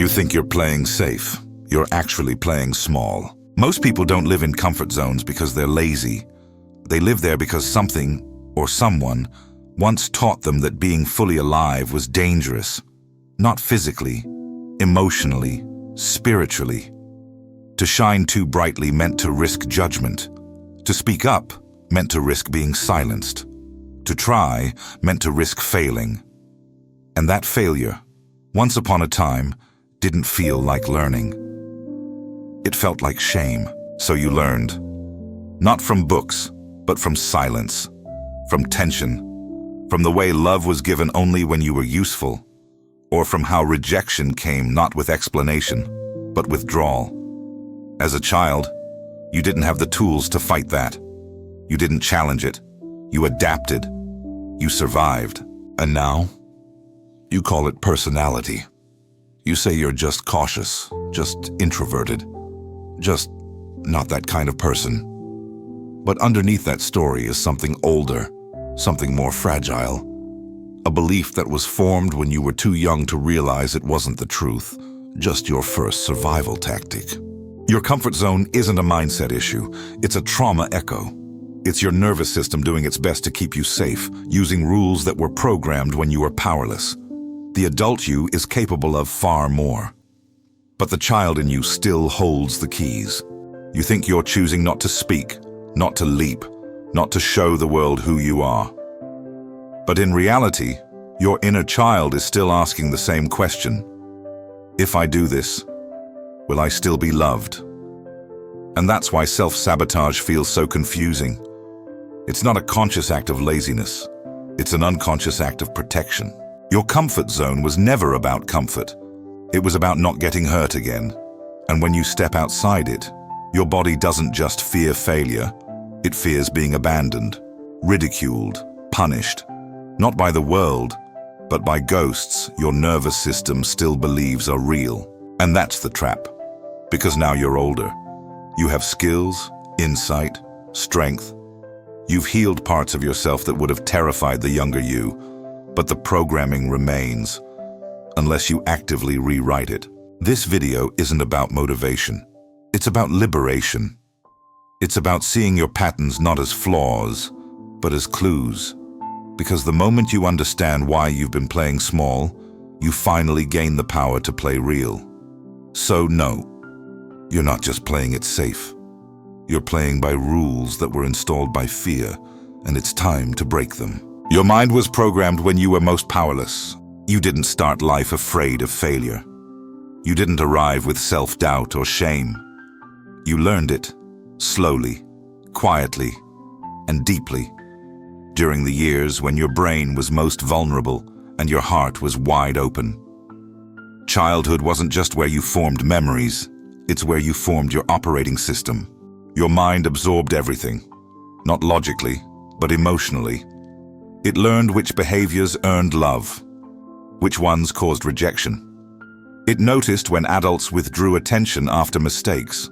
You think you're playing safe. You're actually playing small. Most people don't live in comfort zones because they're lazy. They live there because something or someone once taught them that being fully alive was dangerous. Not physically, emotionally, spiritually. To shine too brightly meant to risk judgment. To speak up meant to risk being silenced. To try meant to risk failing. And that failure, once upon a time, didn't feel like learning. It felt like shame, so you learned. Not from books, but from silence, from tension, from the way love was given only when you were useful, or from how rejection came not with explanation, but withdrawal. As a child, you didn't have the tools to fight that. You didn't challenge it. You adapted. You survived. And now, you call it personality. You say you're just cautious, just introverted, just not that kind of person. But underneath that story is something older, something more fragile. A belief that was formed when you were too young to realize it wasn't the truth, just your first survival tactic. Your comfort zone isn't a mindset issue, it's a trauma echo. It's your nervous system doing its best to keep you safe, using rules that were programmed when you were powerless. The adult you is capable of far more. But the child in you still holds the keys. You think you're choosing not to speak, not to leap, not to show the world who you are. But in reality, your inner child is still asking the same question. If I do this, will I still be loved? And that's why self-sabotage feels so confusing. It's not a conscious act of laziness. It's an unconscious act of protection. Your comfort zone was never about comfort. It was about not getting hurt again. And when you step outside it, your body doesn't just fear failure. It fears being abandoned, ridiculed, punished. Not by the world, but by ghosts your nervous system still believes are real. And that's the trap. Because now you're older. You have skills, insight, strength. You've healed parts of yourself that would have terrified the younger you, but the programming remains, unless you actively rewrite it. This video isn't about motivation. It's about liberation. It's about seeing your patterns not as flaws, but as clues. Because the moment you understand why you've been playing small, you finally gain the power to play real. So no, you're not just playing it safe. You're playing by rules that were installed by fear, and it's time to break them. Your mind was programmed when you were most powerless. You didn't start life afraid of failure. You didn't arrive with self-doubt or shame. You learned it, slowly, quietly, and deeply, during the years when your brain was most vulnerable and your heart was wide open. Childhood wasn't just where you formed memories, it's where you formed your operating system. Your mind absorbed everything, not logically, but emotionally. It learned which behaviors earned love, which ones caused rejection. It noticed when adults withdrew attention after mistakes.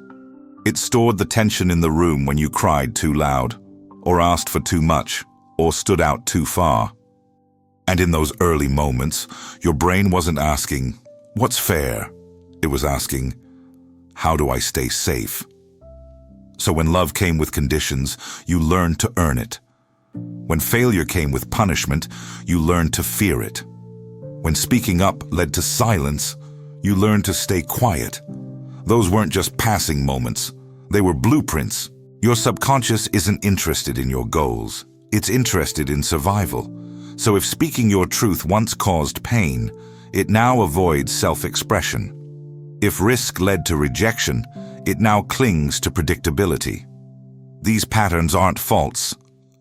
It stored the tension in the room when you cried too loud, or asked for too much, or stood out too far. And in those early moments, your brain wasn't asking, "What's fair?" It was asking, "How do I stay safe?" So when love came with conditions, you learned to earn it. When failure came with punishment, you learned to fear it. When speaking up led to silence, you learned to stay quiet. Those weren't just passing moments. They were blueprints. Your subconscious isn't interested in your goals. It's interested in survival. So if speaking your truth once caused pain, it now avoids self-expression. If risk led to rejection, it now clings to predictability. These patterns aren't faults.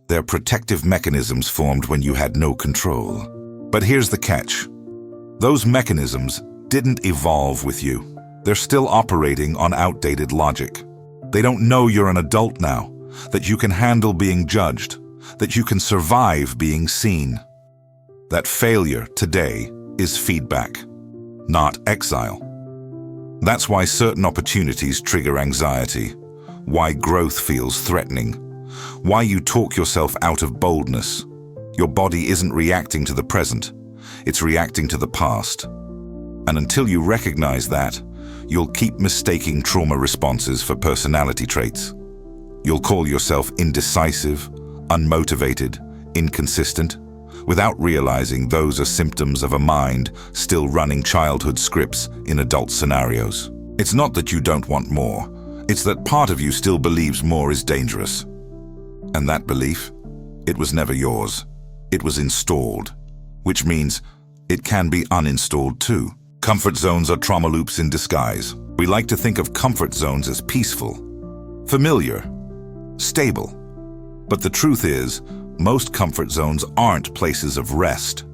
They're protective mechanisms formed when you had no control. But here's the catch. Those mechanisms didn't evolve with you. They're still operating on outdated logic. They don't know you're an adult now, that you can handle being judged, that you can survive being seen. That failure today is feedback, not exile. That's why certain opportunities trigger anxiety, why growth feels threatening, why you talk yourself out of boldness. Your body isn't reacting to the present, it's reacting to the past. And until you recognize that, you'll keep mistaking trauma responses for personality traits. You'll call yourself indecisive, unmotivated, inconsistent, without realizing those are symptoms of a mind still running childhood scripts in adult scenarios. It's not that you don't want more, it's that part of you still believes more is dangerous. And that belief, it was never yours. It was installed, which means it can be uninstalled too. Comfort zones are trauma loops in disguise. We like to think of comfort zones as peaceful, familiar, stable. But the truth is, most comfort zones aren't places of rest.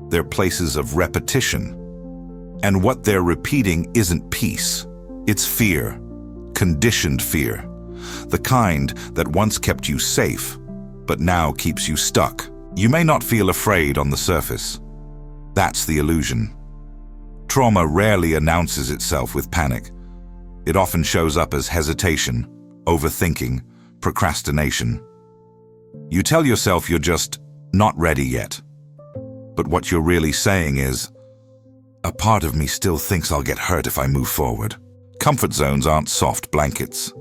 They're places of repetition. And what they're repeating isn't peace. It's fear, conditioned fear. The kind that once kept you safe, but now keeps you stuck. You may not feel afraid on the surface. That's the illusion. Trauma rarely announces itself with panic. It often shows up as hesitation, overthinking, procrastination. You tell yourself you're just not ready yet. But what you're really saying is, a part of me still thinks I'll get hurt if I move forward. Comfort zones aren't soft blankets.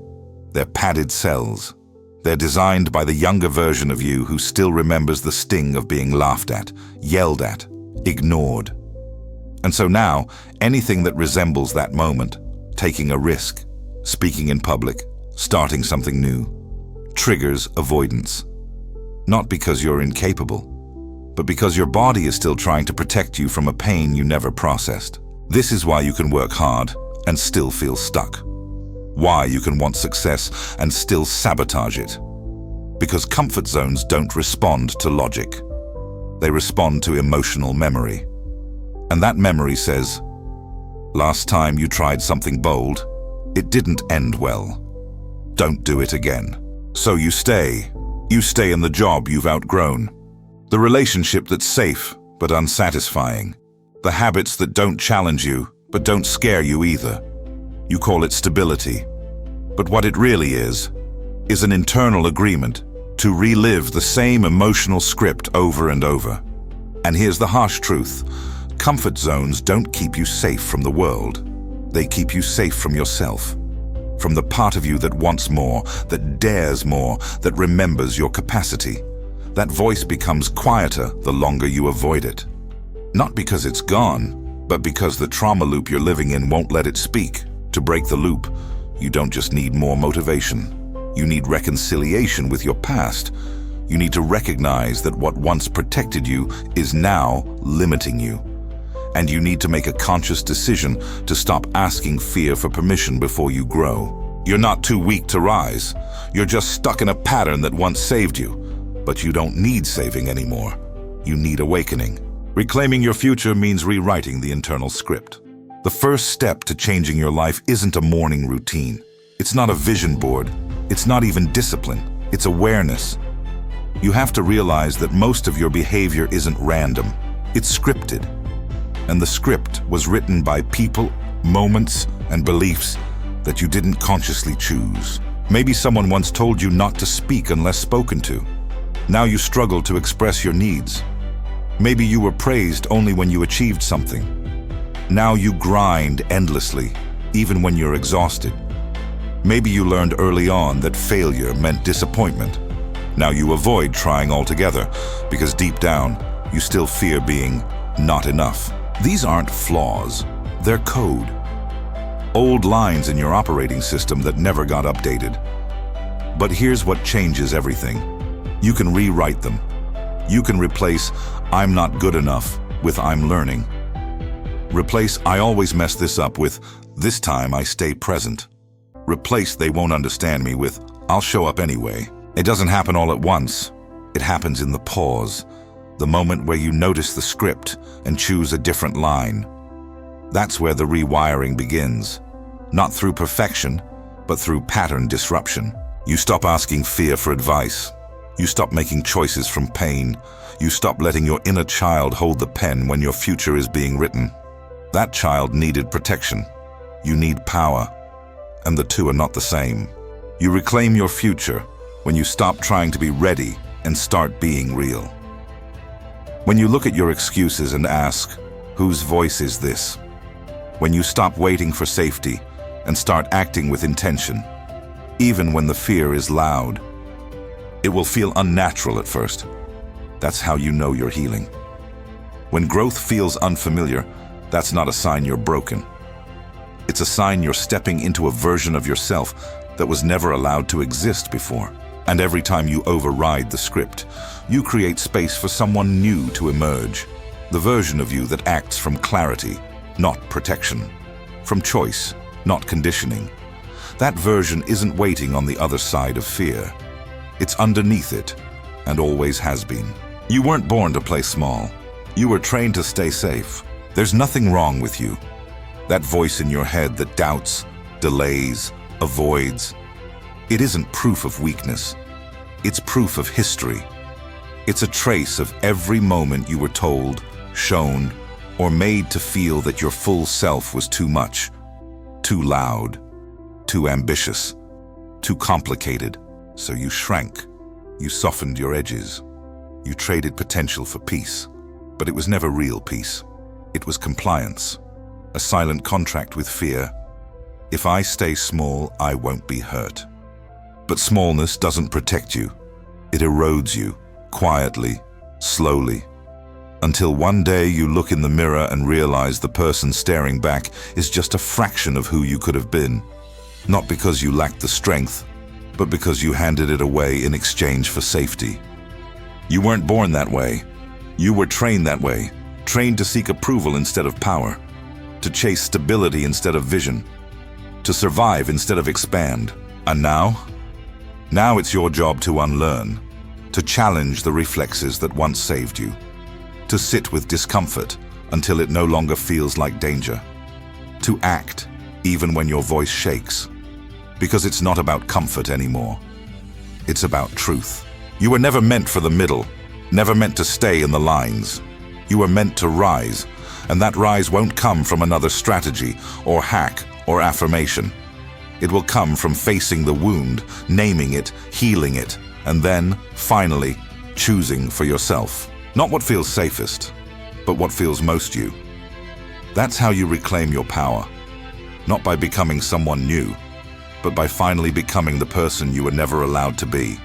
They're padded cells. They're designed by the younger version of you who still remembers the sting of being laughed at, yelled at, ignored. And so now, anything that resembles that moment, taking a risk, speaking in public, starting something new, triggers avoidance. Not because you're incapable, but because your body is still trying to protect you from a pain you never processed. This is why you can work hard and still feel stuck. Why you can want success and still sabotage it. Because comfort zones don't respond to logic. They respond to emotional memory. And that memory says, last time you tried something bold, it didn't end well. Don't do it again. So you stay. You stay in the job you've outgrown. The relationship that's safe but unsatisfying. The habits that don't challenge you but don't scare you either. You call it stability. But what it really is an internal agreement to relive the same emotional script over and over. And here's the harsh truth. Comfort zones don't keep you safe from the world. They keep you safe from yourself. From the part of you that wants more, that dares more, that remembers your capacity. That voice becomes quieter the longer you avoid it. Not because it's gone, but because the trauma loop you're living in won't let it speak. To break the loop, you don't just need more motivation. You need reconciliation with your past. You need to recognize that what once protected you is now limiting you. And you need to make a conscious decision to stop asking fear for permission before you grow. You're not too weak to rise. You're just stuck in a pattern that once saved you. But you don't need saving anymore. You need awakening. Reclaiming your future means rewriting the internal script. The first step to changing your life isn't a morning routine. It's not a vision board. It's not even discipline. It's awareness. You have to realize that most of your behavior isn't random. It's scripted. And the script was written by people, moments, and beliefs that you didn't consciously choose. Maybe someone once told you not to speak unless spoken to. Now you struggle to express your needs. Maybe you were praised only when you achieved something. Now you grind endlessly, even when you're exhausted. Maybe you learned early on that failure meant disappointment. Now you avoid trying altogether because deep down, you still fear being not enough. These aren't flaws, they're code. Old lines in your operating system that never got updated. But here's what changes everything. You can rewrite them. You can replace "I'm not good enough" with "I'm learning." Replace "I always mess this up" with "This time I stay present." Replace "They won't understand me" with "I'll show up anyway." It doesn't happen all at once. It happens in the pause. The moment where you notice the script and choose a different line. That's where the rewiring begins. Not through perfection, but through pattern disruption. You stop asking fear for advice. You stop making choices from pain. You stop letting your inner child hold the pen when your future is being written. That child needed protection. You need power. And the two are not the same. You reclaim your future when you stop trying to be ready and start being real. When you look at your excuses and ask, whose voice is this? When you stop waiting for safety and start acting with intention, even when the fear is loud. It will feel unnatural at first. That's how you know you're healing. When growth feels unfamiliar, that's not a sign you're broken. It's a sign you're stepping into a version of yourself that was never allowed to exist before. And every time you override the script, you create space for someone new to emerge. The version of you that acts from clarity, not protection. From choice, not conditioning. That version isn't waiting on the other side of fear. It's underneath it, and always has been. You weren't born to play small. You were trained to stay safe. There's nothing wrong with you. That voice in your head that doubts, delays, avoids. It isn't proof of weakness. It's proof of history. It's a trace of every moment you were told, shown, or made to feel that your full self was too much, too loud, too ambitious, too complicated. So you shrank. You softened your edges. You traded potential for peace. But it was never real peace. It was compliance. A silent contract with fear. If I stay small, I won't be hurt. But smallness doesn't protect you. It erodes you, quietly, slowly. Until one day you look in the mirror and realize the person staring back is just a fraction of who you could have been. Not because you lacked the strength, but because you handed it away in exchange for safety. You weren't born that way. You were trained that way, trained to seek approval instead of power, to chase stability instead of vision, to survive instead of expand. And now it's your job to unlearn, to challenge the reflexes that once saved you, to sit with discomfort until it no longer feels like danger, to act even when your voice shakes, because it's not about comfort anymore. It's about truth. You were never meant for the middle, never meant to stay in the lines. You were meant to rise, and that rise won't come from another strategy or hack or affirmation. It will come from facing the wound, naming it, healing it, and then, finally, choosing for yourself. Not what feels safest, but what feels most you. That's how you reclaim your power. Not by becoming someone new, but by finally becoming the person you were never allowed to be.